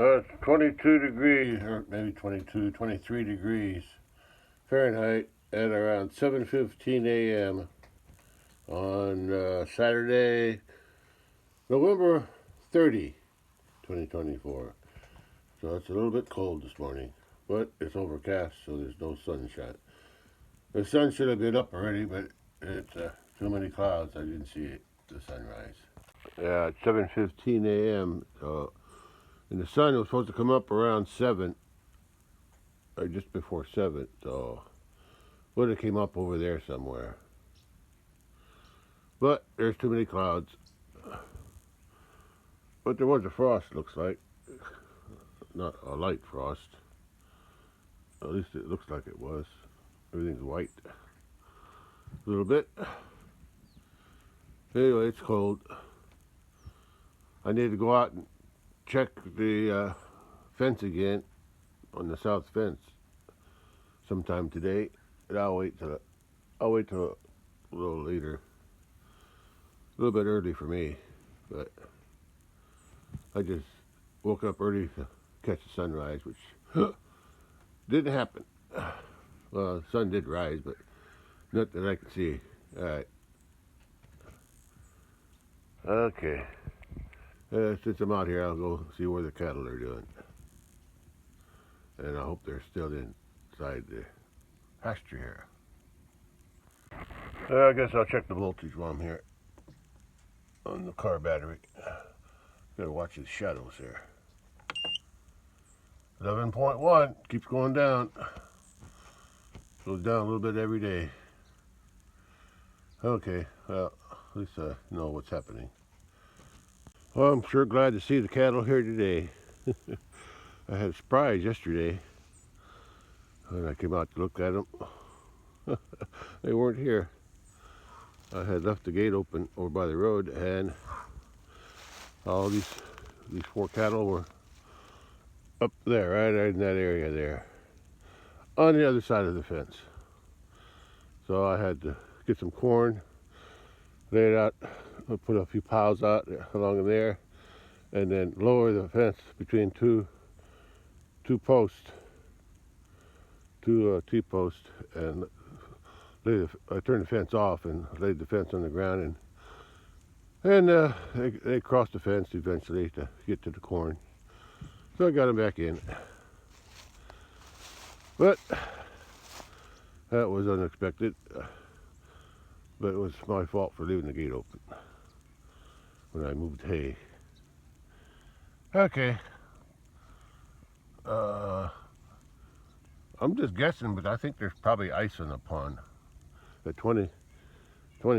It's 22 degrees, or maybe 22, 23 degrees Fahrenheit at around 7:15 a.m. on Saturday, November 30, 2024. So it's a little bit cold this morning, but it's overcast, so there's no sunshine. The sun should have been up already, but it's too many clouds. I didn't see it, the sunrise. Yeah, it's 7:15 a.m. So, and the sun was supposed to come up around 7, or just before 7. So, would have came up over there somewhere. But there's too many clouds. But there was a frost, looks like. Not a light frost. At least it looks like it was. Everything's white. A little bit. Anyway, it's cold. I need to go out and check the fence again on the south fence sometime today. And I'll wait till a little later. A little bit early for me, but I just woke up early to catch the sunrise, which didn't happen. Well, the sun did rise, but not that I could see. All right. Okay. Since I'm out here, I'll go see where the cattle are doing. And I hope they're still inside the pasture here. I guess I'll check the voltage while I'm here on the car battery. Gotta watch the shadows here. 11.1 keeps going down. Goes down a little bit every day. Okay, well, at least I know what's happening. Well, I'm sure glad to see the cattle here today. I had a surprise yesterday when I came out to look at them. They weren't here. I had left the gate open over by the road, and all these 4 cattle were up there, right in that area there, on the other side of the fence. So I had to get some corn, lay it out, put a few piles out along there, and then lower the fence between two posts, two T-posts, and I turned the fence off and laid the fence on the ground, and they crossed the fence eventually to get to the corn. So I got them back in. But that was unexpected. But it was my fault for leaving the gate open when I moved hay. Okay. I'm just guessing, but I think there's probably ice in the pond. At 20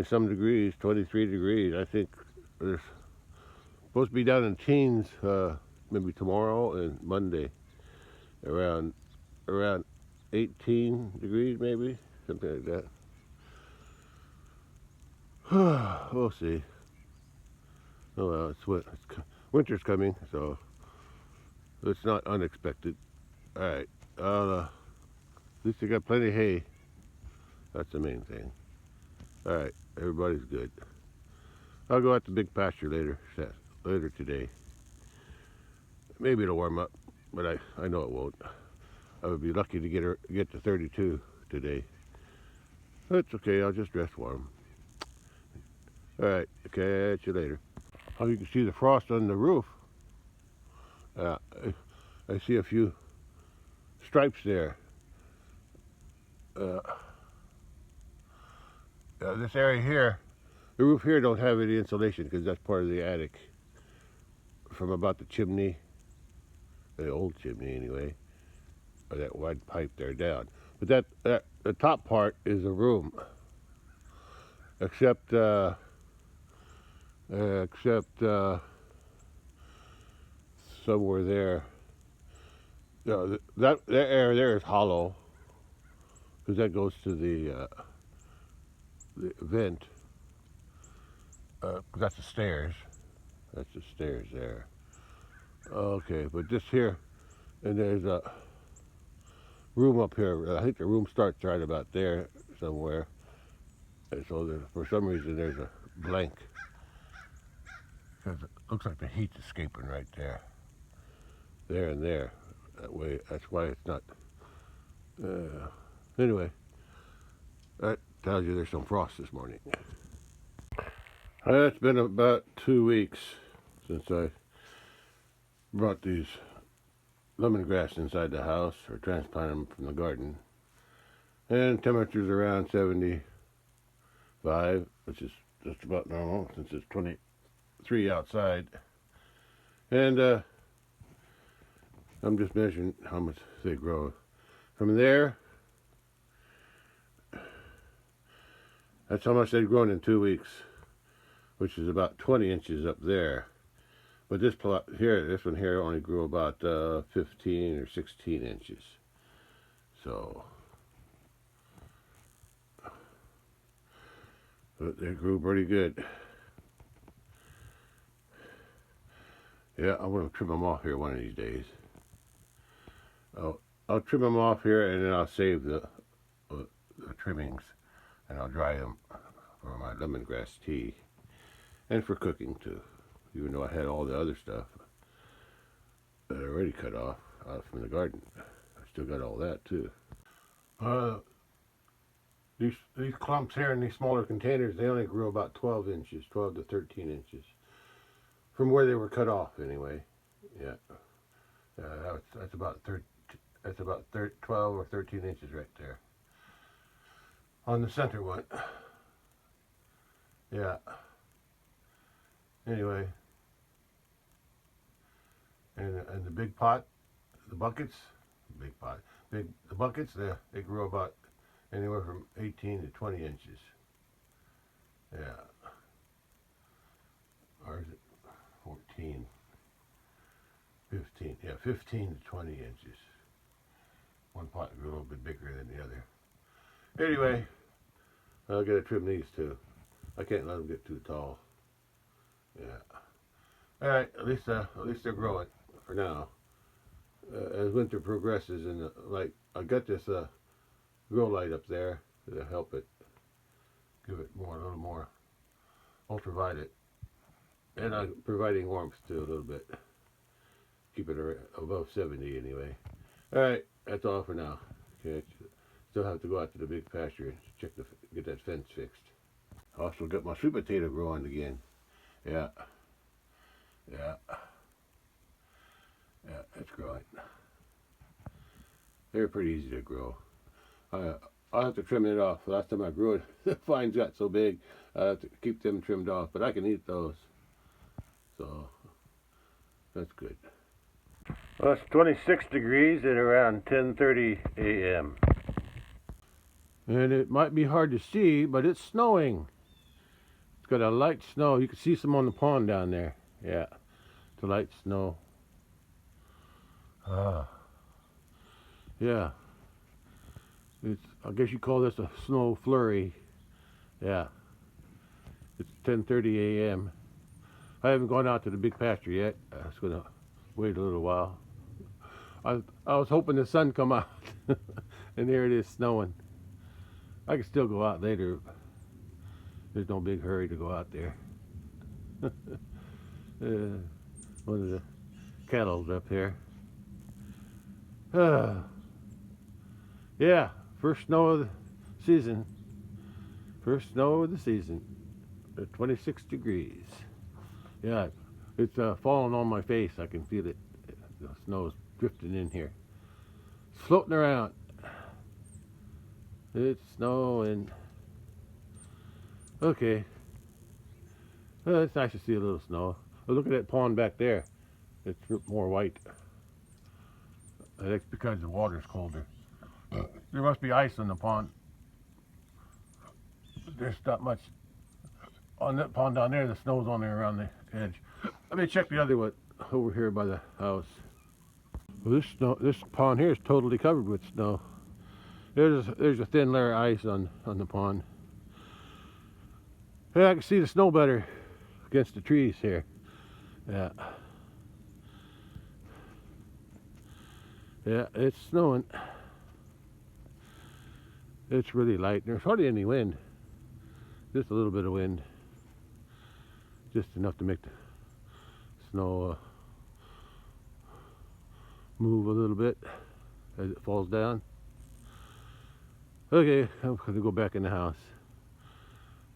some degrees, 23 degrees, I think there's supposed to be down in teens maybe tomorrow and Monday, around 18 degrees maybe, something like that. We'll see. Oh well, winter's coming, so it's not unexpected. All right, at least I got plenty of hay. That's the main thing. All right, everybody's good. I'll go out to big pasture later today. Maybe it'll warm up, but I know it won't. I would be lucky to get to 32 today. That's okay, I'll just dress warm. All right, catch you later. Oh, you can see the frost on the roof. I see a few stripes there. This area here, the roof here don't have any insulation because that's part of the attic from about the chimney, the old chimney anyway, or that wide pipe there down. But the top part is a room, except somewhere there. That area there is hollow because that goes to the vent. That's the stairs. That's the stairs there. Okay, but this here, and there's a room up here. I think the room starts right about there somewhere. And so for some reason there's a blank. Because it looks like the heat's escaping right there. there and there. That way, that's why it's not. Anyway, that tells you there's some frost this morning. It's been about 2 weeks since I brought these lemongrass inside the house or transplanted them from the garden. And temperatures around 75, which is just about normal since it's 23 outside. And I'm just measuring how much they grow. From there, that's how much they've grown in 2 weeks, which is about 20 inches up there. But this plot here, this one here only grew about 15 or 16 inches. So, but they grew pretty good. Yeah, I'm going to trim them off here one of these days. I'll trim them off here and then I'll save the trimmings and I'll dry them for my lemongrass tea and for cooking too. Even though I had all the other stuff that I already cut off from the garden, I still got all that too. These clumps here in these smaller containers, they only grew about 12 inches, 12 to 13 inches. From where they were cut off anyway. Yeah. That's about 12 or 13 inches right there. On the center one. Yeah. Anyway. And the big pot, the buckets, the buckets, they grew about anywhere from 18 to 20 inches. Yeah. Or is it 14? 15. Yeah, 15 to 20 inches. One pot grew a little bit bigger than the other. Anyway, I'll gotta trim these too. I can't let them get too tall. Yeah. All right. At least they're growing for now. As winter progresses, and I got this grow light up there to help it, give it a little more ultraviolet, and I'm providing warmth too a little bit. Keep it above 70 anyway. All right, that's all for now. Okay, still have to go out to the big pasture and get that fence fixed. I also got my sweet potato growing again. Yeah, it's growing. They're pretty easy to grow. I'll have to trim it off. Last time I grew it, the vines got so big, I have to keep them trimmed off. But I can eat those, so that's good. Well, it's 26 degrees at around 10:30 a.m. And it might be hard to see, but it's snowing. It's got a light snow. You can see some on the pond down there. Yeah, it's a light snow. Yeah. I guess you call this a snow flurry. Yeah. It's 10:30 a.m. I haven't gone out to the big pasture yet. I was gonna wait a little while. I was hoping the sun come out, and there it is snowing. I can still go out later. There's no big hurry to go out there. One of the cattle's up here. Yeah, first snow of the season. First snow of the season. At 26 degrees. Yeah, it's falling on my face. I can feel it. The snow's drifting in here. It's floating around. It's snowing. Okay. Well, it's nice to see a little snow. Oh, look at that pond back there. It's more white. That's because the water's colder. There must be ice in the pond. There's not much on that pond down there. The snow's on there around the edge. Let me check the other one over here by the house. Well, this pond here is totally covered with snow. There's a thin layer of ice on the pond. Yeah, I can see the snow better against the trees here. Yeah. Yeah, it's snowing. It's really light. There's hardly any wind. Just a little bit of wind. Just enough to make the snow move a little bit as it falls down. Okay, I'm going to go back in the house.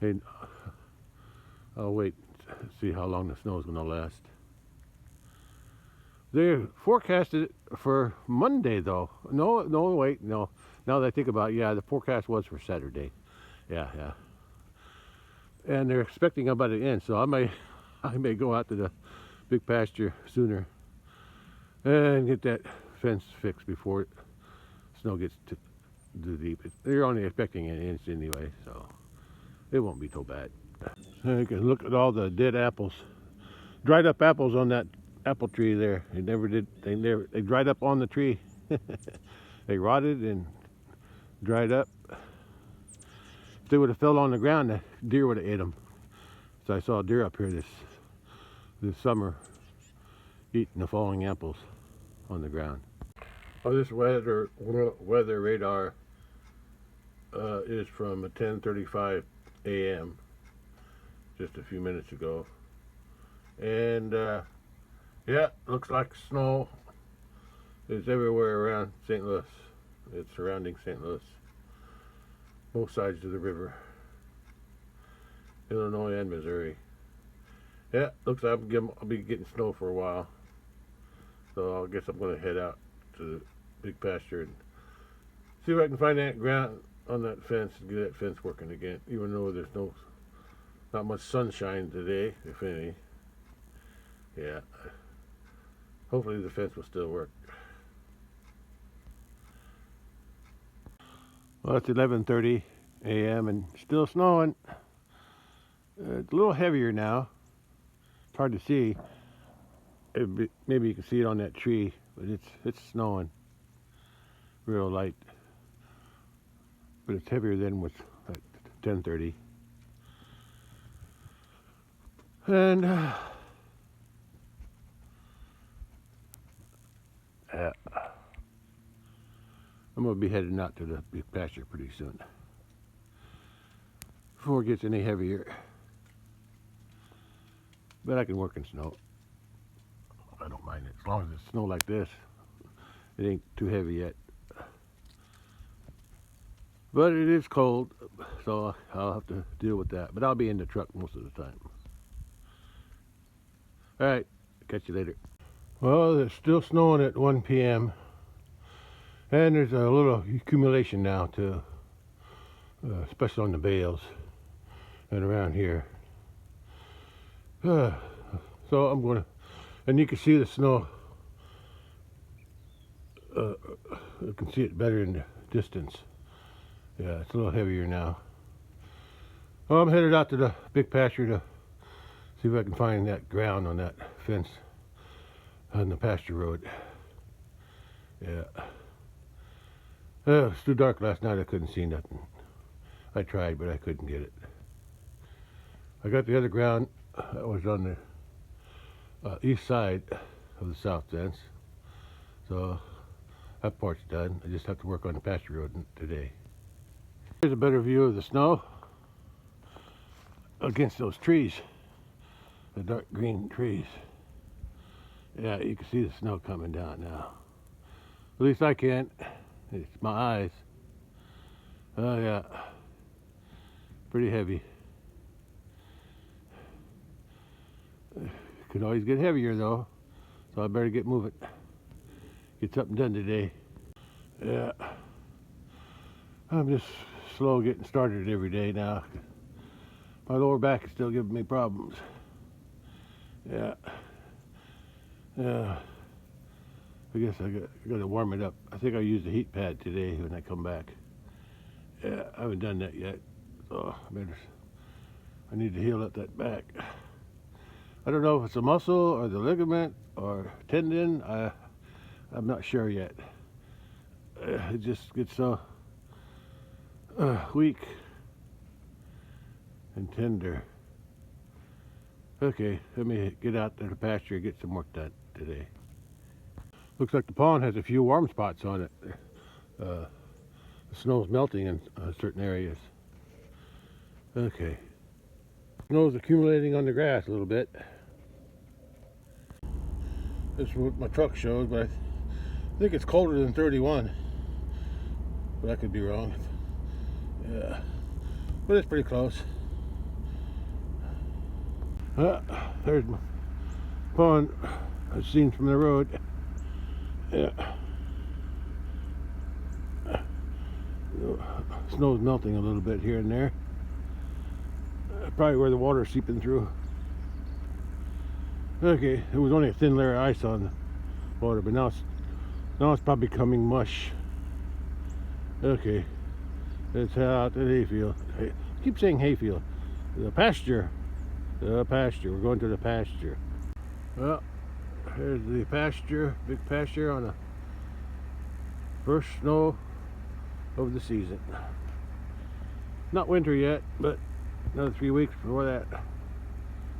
And I'll wait to see how long the snow is going to last. They forecasted it for Monday, though. No, wait, no. Now that I think about it, yeah, the forecast was for Saturday. Yeah. And they're expecting about the end, so I may go out to the big pasture sooner and get that fence fixed before snow gets too deep. They're only expecting an inch anyway, so it won't be so bad. So you can look at all the dead apples, dried up apples on that apple tree there. They dried up on the tree. They rotted and dried up. If they would have fell on the ground, the deer would have ate them. So I saw a deer up here this summer eating the falling apples on the ground. Oh, this weather radar is from 10:35 a.m. just a few minutes ago, and yeah, looks like snow is everywhere around St. Louis. It's surrounding St. Louis, both sides of the river, Illinois and Missouri. Yeah, looks like I'll be getting snow for a while, so I guess I'm going to head out to the big pasture and see if I can find that ground on that fence and get that fence working again, even though there's not much sunshine today, if any. Yeah, hopefully the fence will still work. Well, it's 11:30 a.m. and still snowing. It's a little heavier now. It's hard to see. Maybe you can see it on that tree, but it's snowing real light. But it's heavier than was at 10:30. And yeah, I'm going to be heading out to the big pasture pretty soon before it gets any heavier. But I can work in snow. I don't mind it. As long as it's snow like this, it ain't too heavy yet. But it is cold, so I'll have to deal with that. But I'll be in the truck most of the time. All right, catch you later. Well, it's still snowing at 1 p.m. And there's a little accumulation now too, especially on the bales and around here. So I'm going to, and you can see the snow. You can see it better in the distance. Yeah, it's a little heavier now. Well, I'm headed out to the big pasture to see if I can find that ground on that fence on the pasture road. Yeah. It was too dark last night. I couldn't see nothing. I tried, but I couldn't get it. I got the other ground that was on the east side of the south fence. So that part's done. I just have to work on the pasture road today. Here's a better view of the snow against those trees, the dark green trees. Yeah, you can see the snow coming down now. At least I can. It's my eyes. Oh yeah, pretty heavy. Could always get heavier though, so I better get moving. Get something done today. Yeah, I'm just slow getting started every day now. My lower back is still giving me problems. Yeah. I guess I got to warm it up. I think I'll use the heat pad today when I come back. Yeah, I haven't done that yet, so I need to heal up that back. I don't know if it's a muscle or the ligament or tendon. I'm not sure yet. It just gets so weak and tender. Okay, let me get out to the pasture and get some work done today. Looks like the pond has a few warm spots on it. The snow's melting in certain areas. Okay. Snow's accumulating on the grass a little bit. This is what my truck shows, but I think it's colder than 31, but I could be wrong. Yeah, but it's pretty close. There's my pond I've seen from the road. Yeah. Snow's melting a little bit here and there. Probably where the water's seeping through. Okay, it was only a thin layer of ice on the water, but now it's probably becoming mush. Okay, let's head out to the hayfield. I keep saying hayfield. The pasture. The pasture. We're going to the pasture. Well, here's the pasture, big pasture on the first snow of the season. Not winter yet, but another 3 weeks before that.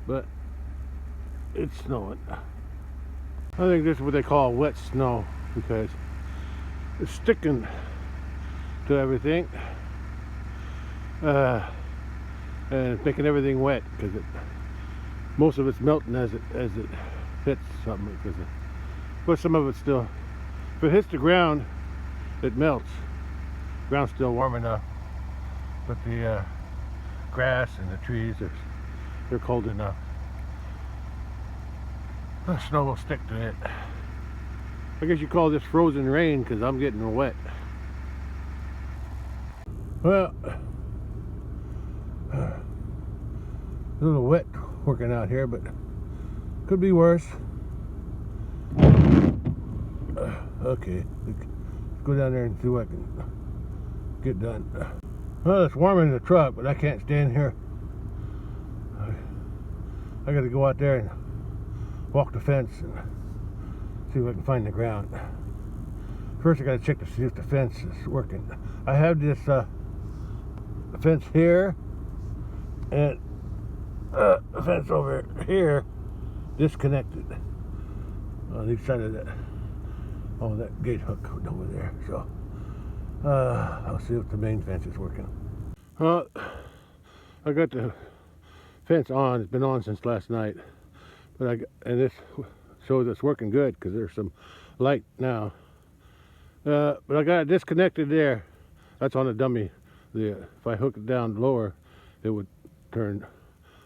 But it's snowing. I think this is what they call wet snow because it's sticking to everything, and it's making everything wet because most of it's melting as it hits something. But some of it's still, if it hits the ground, it melts. The ground's still warm enough, but the grass and the trees, they're cold enough. The snow will stick to it. I guess you call this frozen rain because I'm getting wet. Well, a little wet working out here, but could be worse. Okay, let's go down there and see what I can get done. Well, it's warm in the truck, but I can't stand here. I got to go out there and walk the fence and see if I can find the ground. First, I got to check to see if the fence is working. I have this fence here and the fence over here disconnected on each side of that gate hook over there. So I'll see if the main fence is working. I got the fence on. It's been on since last night, and this shows it's working good because there's some light now. But I got it disconnected there. That's on a dummy. If I hook it down lower, it would turn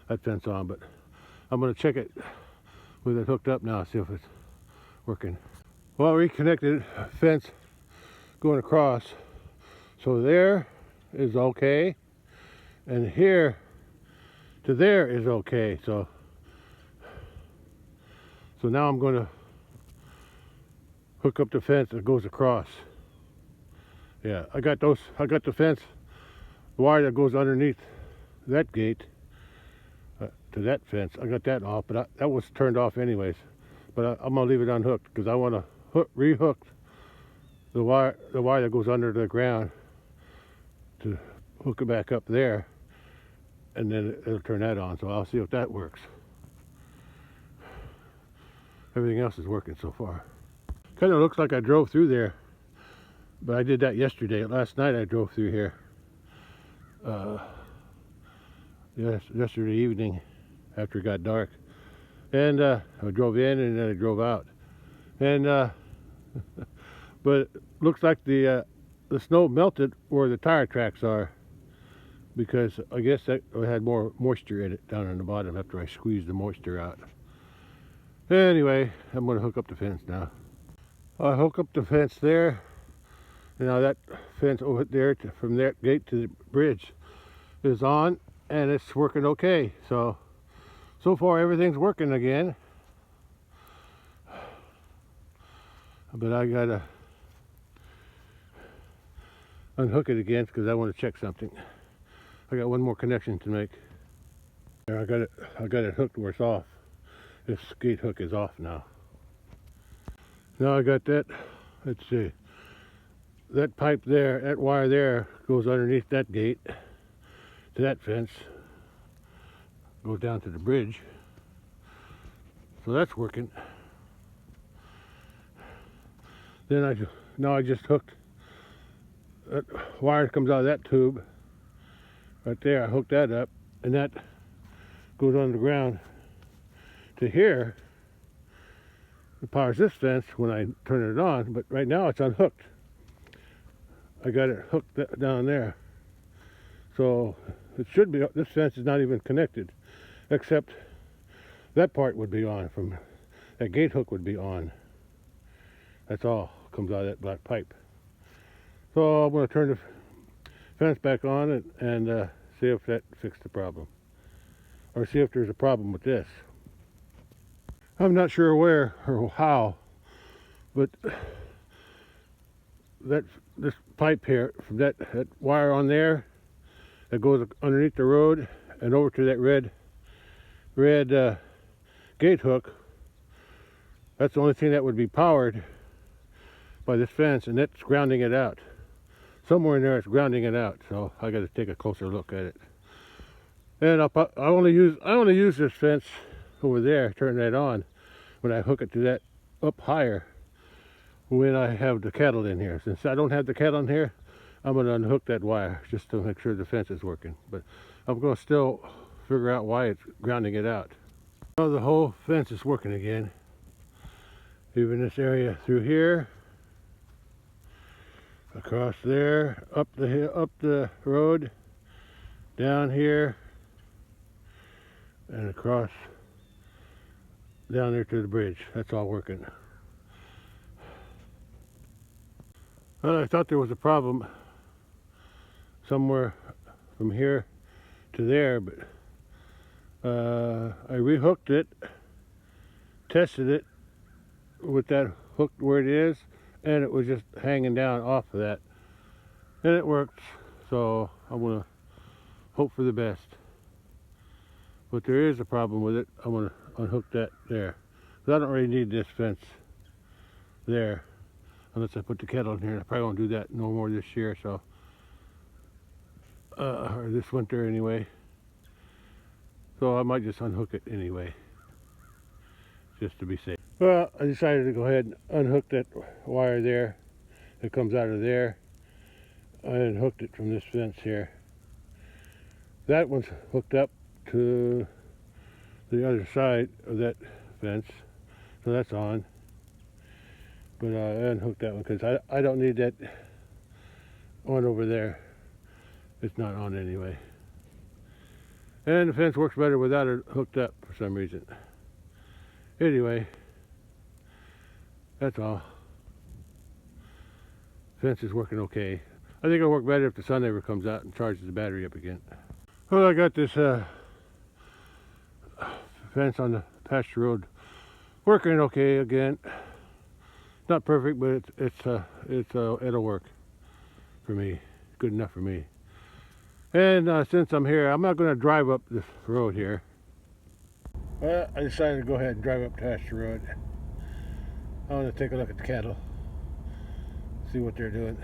that fence on. But I'm going to check it with it hooked up now, see if it's working. Well, reconnected fence going across. So there is okay, and here to there is okay. So now I'm going to hook up the fence that goes across. Yeah, I got the fence wire that goes underneath that gate to that fence. I got that off, but that was turned off anyways. But I'm gonna leave it unhooked because I want to rehook the wire that goes under the ground to hook it back up there, and then it'll turn that on. So I'll see if that works. Everything else is working so far. Kind of looks like I drove through there, but I did that yesterday. Last night I drove through here. Yesterday evening after it got dark, and I drove in and then I drove out, and but it looks like the snow melted where the tire tracks are, because I guess that had more moisture in it down on the bottom after I squeezed the moisture out. Anyway, I'm going to hook up the fence now. I hook up the fence there. Now that fence over there from that gate to the bridge is on, and it's working okay. So far everything's working again. But I gotta unhook it again because I want to check something. I got one more connection to make. There, I got it hooked where it's off. This gate hook is off now. Now I got that. Let's see. That pipe there, that wire there, goes underneath that gate to that fence. Goes down to the bridge. So that's working. Then now I just hooked that wire that comes out of that tube right there. I hooked that up, and that goes underground to here, It powers this fence when I turn it on, but right now it's unhooked. I got it hooked down there. So it should be, this fence is not even connected, except that part would be on, from that gate hook would be on. That's all comes out of that black pipe. So I'm going to turn the fence back on and see if that fixed the problem, or see if there's a problem with this. I'm not sure where or how, but this pipe here, from that wire on there that goes underneath the road and over to that red gate hook, that's the only thing that would be powered by this fence, and that's grounding it out. Somewhere in there it's grounding it out, so I got to take a closer look at it. And I only use this fence over there, turn that on, when I hook it to that up higher, when I have the cattle in here. Since I don't have the cattle in here, I'm going to unhook that wire just to make sure the fence is working. But I'm going to still figure out why it's grounding it out. Now the whole fence is working again. Even this area through here, across there, up the hill, up the road, down here, and across down there to the bridge. That's all working. Well, I thought there was a problem somewhere from here to there, but I rehooked it, tested it with that hook where it is, and it was just hanging down off of that, and it worked. So I'm gonna hope for the best, but there is a problem with it. I'm gonna unhook that there, because I don't really need this fence there unless I put the cattle in here. I probably won't do that no more this year, so or this winter anyway, so I might just unhook it anyway just to be safe. Well, I decided to go ahead and unhook that wire there that comes out of there. I unhooked it from this fence here. That one's hooked up to the other side of that fence, so that's on. But I unhooked that one because I don't need that one over there. It's not on anyway. And the fence works better without it hooked up for some reason. Anyway, that's all. Fence is working okay. I think it'll work better if the sun ever comes out and charges the battery up again. Well, I got this fence on the pasture road working okay again. Not perfect, but it'll work for me. Good enough for me. And since I'm here, I'm not going to drive up this road here. Well, I decided to go ahead and drive up pasture road. I want to take a look at the cattle, see what they're doing,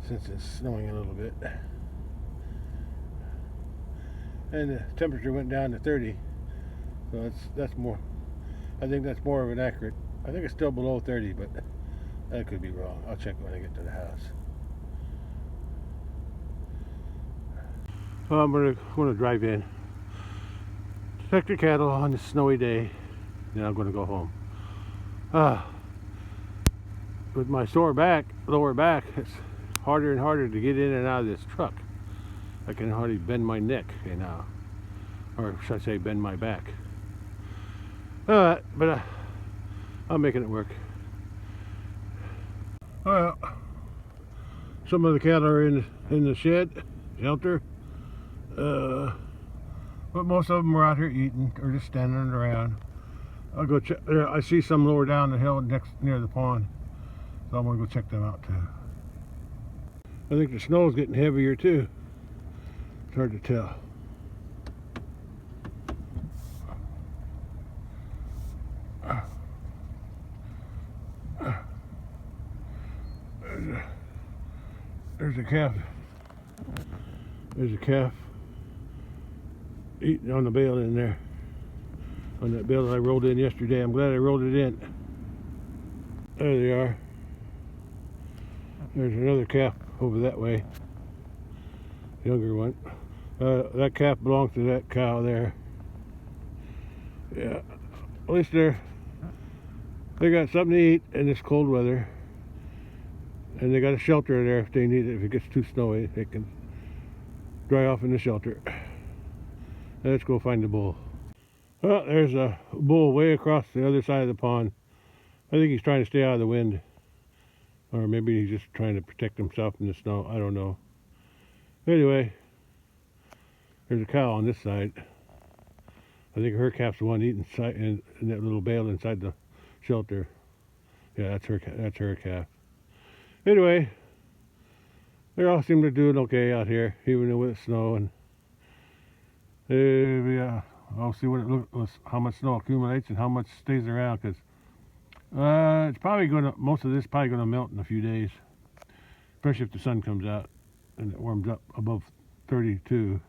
since it's snowing a little bit. And the temperature went down to 30, so that's more. I think that's more of an accurate. I think it's still below 30, but that could be wrong. I'll check when I get to the house. Well, I'm going to drive in, check the cattle on this snowy day, then I'm going to go home. With my sore back, lower back, it's harder and harder to get in and out of this truck. I can hardly bend my neck now, or should I say bend my back. But I'm making it work. Well, some of the cattle are in the shed, shelter. But most of them are out here eating or just standing around. I'll go check. I see some lower down the hill near the pond, so I'm gonna go check them out too. I think the snow is getting heavier too. It's hard to tell. There's a calf. There's a calf eating on the bale in there. On that bale that I rolled in yesterday. I'm glad I rolled it in. There they are. There's another calf over that way. Younger one. That calf belongs to that cow there. Yeah. At least they're They got something to eat in this cold weather, and they got a shelter there if they need it. If it gets too snowy, they can dry off in the shelter. Let's go find the bull. Well, there's a bull way across the other side of the pond. I think he's trying to stay out of the wind, or maybe he's just trying to protect himself from the snow. I don't know. Anyway, there's a cow on this side. I think her calf's the one eating in that little bale inside the shelter. Yeah, that's her. That's her calf. Anyway, they all seem to do okay out here, even with the snow. And yeah, I'll see what it looks, how much snow accumulates and how much stays around. Because it's probably most of this is probably gonna melt in a few days, especially if the sun comes out and it warms up above 32.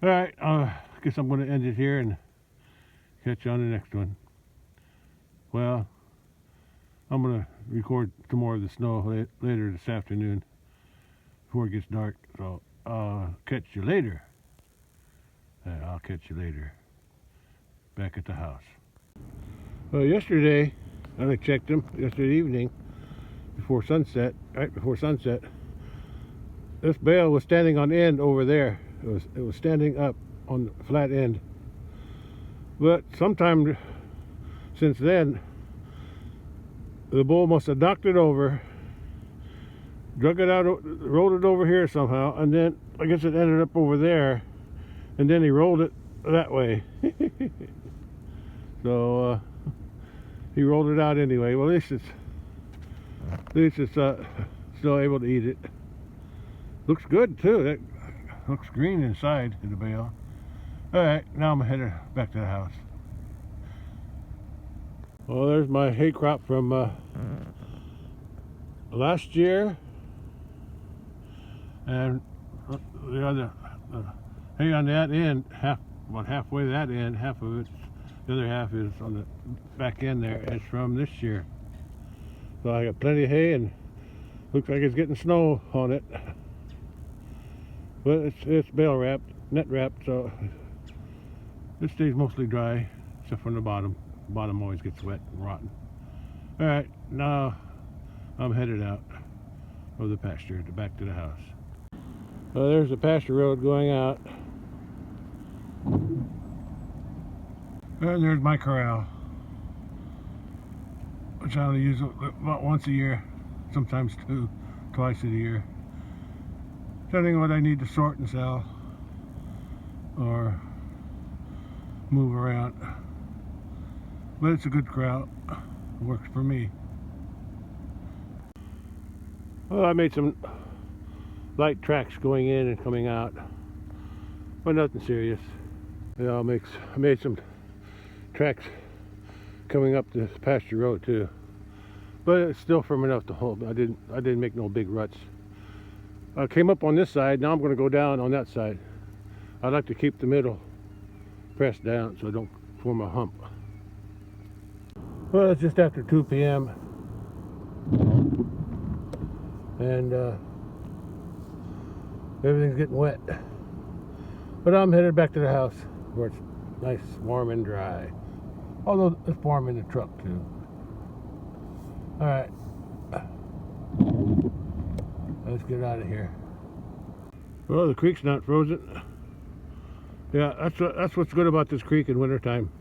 All right, I guess I'm going to end it here and catch you on the next one. Well, I'm going to record some more of the snow later this afternoon before it gets dark. So I'll catch you later. I'll catch you later back at the house. Well, yesterday, I checked them yesterday evening before sunset, right before sunset. This bale was standing on end over there. It was standing up on the flat end. But sometime since then, the bull must have knocked it over, drug it out, rolled it over here somehow, and then I guess it ended up over there, and then he rolled it that way. So he rolled it out anyway. Well, at least it's still able to eat it. Looks good too. That looks green inside in the bale. All right, now I'm headed back to the house. Well, there's my hay crop from last year, and the other hay on that end, about halfway that end, half of it, the other half is on the back end there. It's from this year. So I got plenty of hay, and looks like it's getting snow on it. But it's bale wrapped, net wrapped, so it stays mostly dry, except from the bottom. The bottom always gets wet and rotten. All right, now I'm headed out of the pasture back to the house. Well, there's the pasture road going out. And there's my corral, which I only use about once a year, sometimes twice a year, depending on what I need to sort and sell or move around. But it's a good corral. It works for me. Well, I made some light tracks going in and coming out, but nothing serious. Yeah, I made some tracks coming up this pasture road too, but it's still firm enough to hold. I didn't make no big ruts. I came up on this side. Now I'm going to go down on that side. I like to keep the middle pressed down so I don't form a hump. Well, it's just after 2 p.m. and everything's getting wet. But I'm headed back to the house where it's nice, warm, and dry. Although it's warm in the truck too. All right, let's get out of here. Well, the creek's not frozen. Yeah, that's what's good about this creek in wintertime.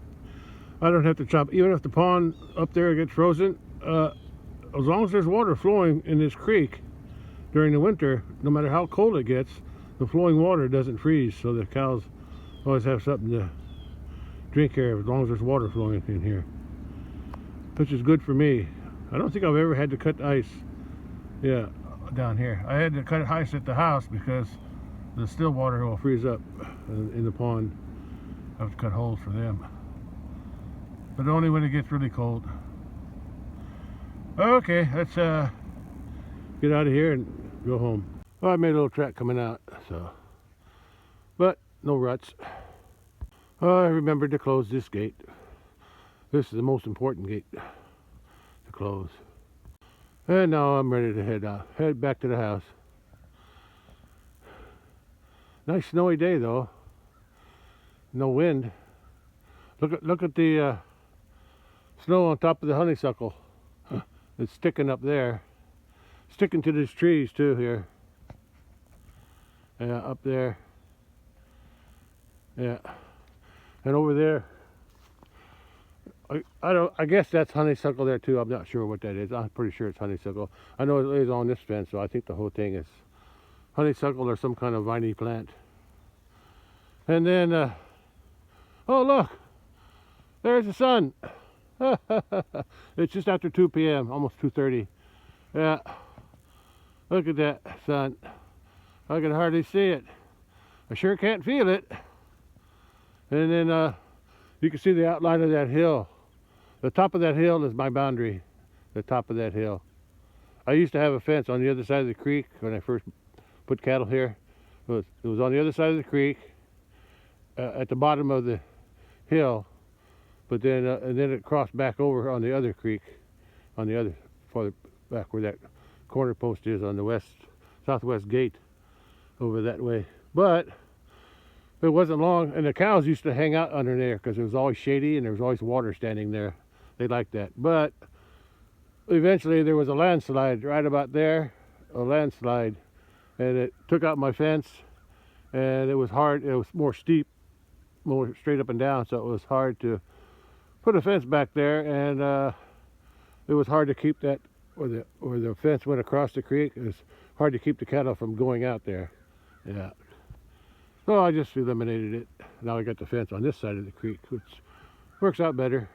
I don't have to chop, even if the pond up there gets frozen. As long as there's water flowing in this creek during the winter, no matter how cold it gets, the flowing water doesn't freeze, so the cows always have something to drink here as long as there's water flowing in here, which is good for me. I don't think I've ever had to cut ice, down here. I had to cut ice at the house because the still water will freeze up in the pond. I have to cut holes for them, but only when it gets really cold. Okay, let's get out of here and go home. Well, I made a little track coming out, so, but no ruts. I remembered to close this gate. This is the most important gate to close. And now I'm ready to head back to the house. Nice snowy day though. No wind. Look at the Snow on top of the honeysuckle. It's sticking up there. Sticking to these trees too here. Yeah, up there. Yeah. And over there. I guess that's honeysuckle there too. I'm not sure what that is. I'm pretty sure it's honeysuckle. I know it is on this fence, so I think the whole thing is honeysuckle or some kind of viney plant. And then, oh look, there's the sun. It's just after 2 p.m., almost 2:30. Yeah, look at that sun. I can hardly see it. I sure can't feel it. And then you can see the outline of that hill. The top of that hill is my boundary. The top of that hill. I used to have a fence on the other side of the creek when I first put cattle here. It was on the other side of the creek, at the bottom of the hill. But then, and then it crossed back over on the other creek, on the other farther back where that corner post is on the southwest gate, over that way. But it wasn't long, and the cows used to hang out under there because it was always shady and there was always water standing there. They liked that. But eventually there was a landslide right about there, a landslide, and it took out my fence, and it was hard. It was more steep, more straight up and down, so it was hard to put a fence back there, and it was hard to keep that where the fence went across the creek. It was hard to keep the cattle from going out there. Yeah. So I just eliminated it. Now I got the fence on this side of the creek, which works out better.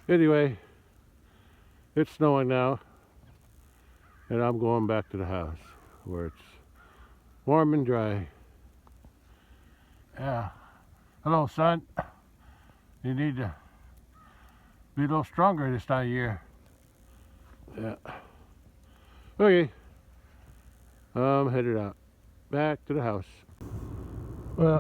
Anyway, it's snowing now, and I'm going back to the house where it's warm and dry. Yeah. Hello, son. You need to be a little stronger this time of year. Yeah. Okay. I'm headed out. Back to the house. Well,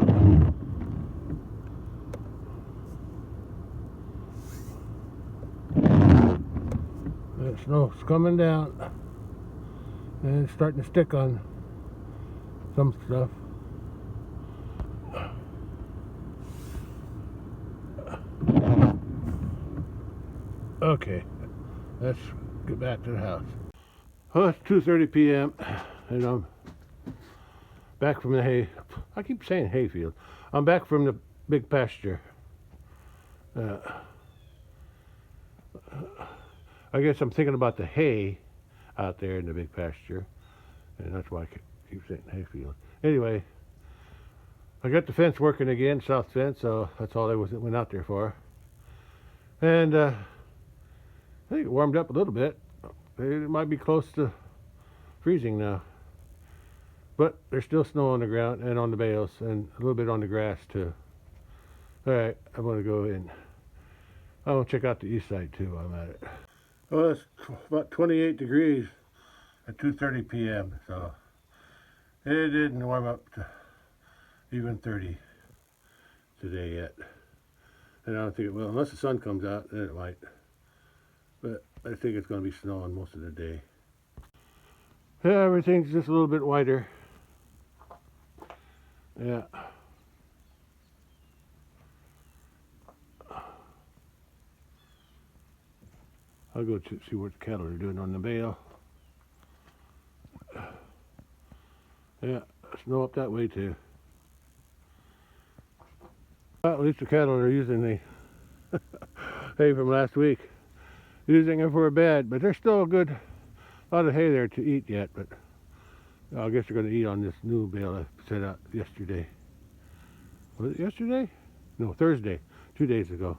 the snow's coming down and it's starting to stick on some stuff. Okay, let's get back to the house. Well, it's 2:30 p.m. and I'm back from the hay. I keep saying hayfield. I'm back from the big pasture. I guess I'm thinking about the hay out there in the big pasture, and that's why I keep saying hayfield. Anyway, I got the fence working again, south fence, so that's all I went out there for. And I think it warmed up a little bit. It might be close to freezing now. But there's still snow on the ground and on the bales and a little bit on the grass too. All right, I'm going to go in. I'm going to check out the east side too while I'm at it. Well, it's about 28 degrees at 2:30 p.m. So it didn't warm up to even 30 today yet. And I don't think it will, unless the sun comes out, then it might. But I think it's going to be snowing most of the day. Yeah, everything's just a little bit whiter. Yeah. I'll go see what the cattle are doing on the bale. Yeah, snow up that way too. Well, at least the cattle are using the hay from last week. Using it for a bed, but there's still a good lot of hay there to eat yet, but I guess they're going to eat on this new bale I set out yesterday. Was it yesterday? No, Thursday, 2 days ago.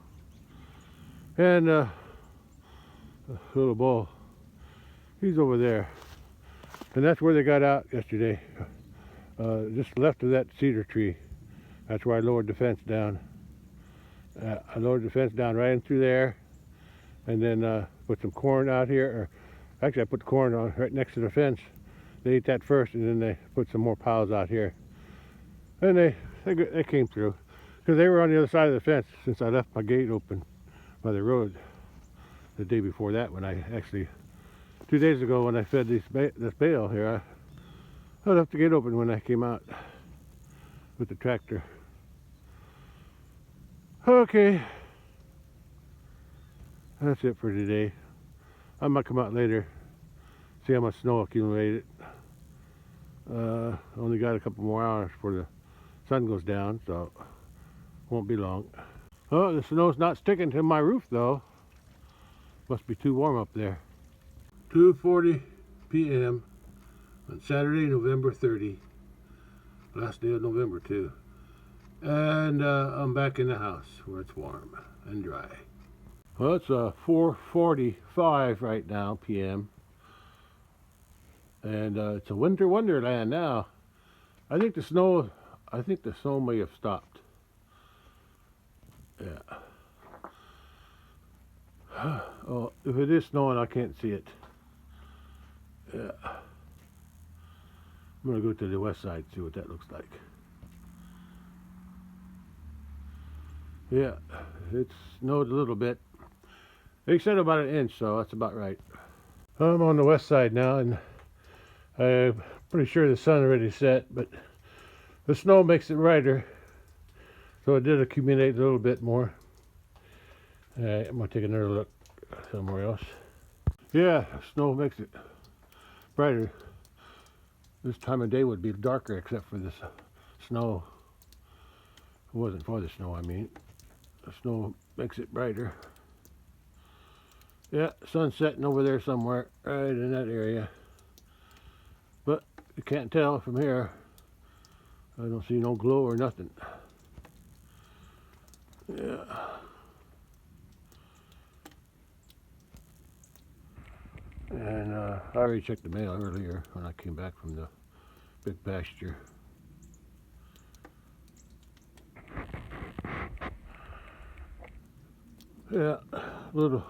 And little bull, he's over there. And that's where they got out yesterday. Just left of that cedar tree. That's where I lowered the fence down. I lowered the fence down right in through there, and then put some corn out here. Or actually, I put corn on right next to the fence. They ate that first, and then they put some more piles out here. And they came through because they were on the other side of the fence since I left my gate open by the road the day before that. When I actually 2 days ago when I fed this bale here, I left the gate open when I came out with the tractor. Okay. That's it for today. I might come out later, see how much snow accumulated. Only got a couple more hours before the sun goes down, so won't be long. Oh, the snow's not sticking to my roof though. Must be too warm up there. 2:40 p.m. on Saturday, November 30. Last day of November too. And I'm back in the house where it's warm and dry. Well, it's 4:45 right now p.m. and it's a winter wonderland now. I think the snow may have stopped. Yeah. Oh, if it is snowing, I can't see it. Yeah. I'm gonna go to the west side, see what that looks like. Yeah, it snowed a little bit. They said about an inch, so that's about right. I'm on the west side now, and I'm pretty sure the sun already set, but the snow makes it brighter, so it did accumulate a little bit more. All right, I'm gonna take another look somewhere else. Yeah, snow makes it brighter. This time of day would be darker except for this snow. It wasn't for the snow, I mean. The snow makes it brighter. Yeah, sun's setting over there somewhere, right in that area. But you can't tell from here. I don't see no glow or nothing. Yeah. And I already checked the mail earlier when I came back from the big pasture. Yeah, little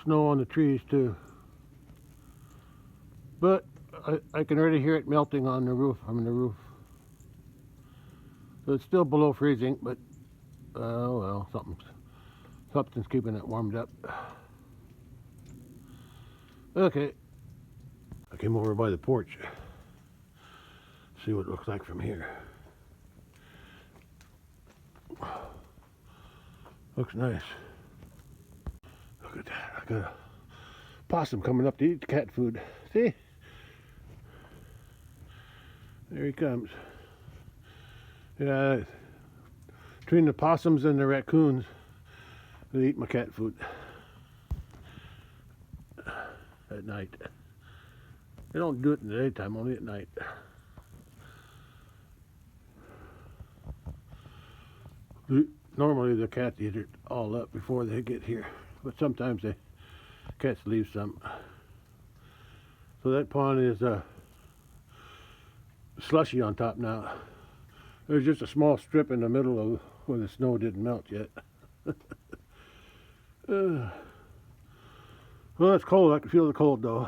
snow on the trees too. But I can already hear it melting on the roof, So it's still below freezing, but well, something's keeping it warmed up. Okay, I came over by the porch. See what it looks like from here. Looks nice. Look at that. I got a possum coming up to eat the cat food. See? There he comes. Yeah, between the possums and the raccoons, they eat my cat food at night. They don't do it in the daytime, only at night. Normally the cats eat it all up before they get here, but sometimes the cats leave some. So that pond is slushy on top now. There's just a small strip in the middle of where the snow didn't melt yet. Well, it's cold. I can feel the cold though.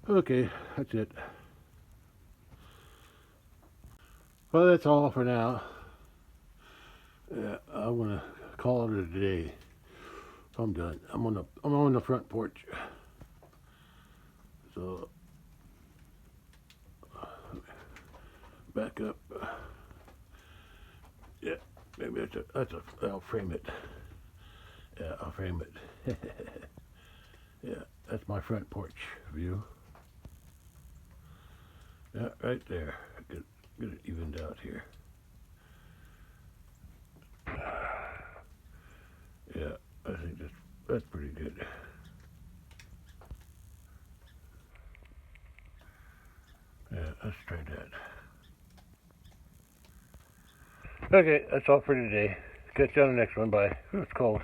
Okay, that's it. Well, that's all for now. Yeah, I'm gonna call it a day. I'm done. I'm on the front porch. So back up. Yeah, maybe I'll frame it. Yeah, I'll frame it. Yeah, that's my front porch view. Yeah, right there. Get it evened out here. Yeah, I think that's pretty good. Yeah, let's try that. Okay, that's all for today. Catch you on the next one. Bye. It's cold.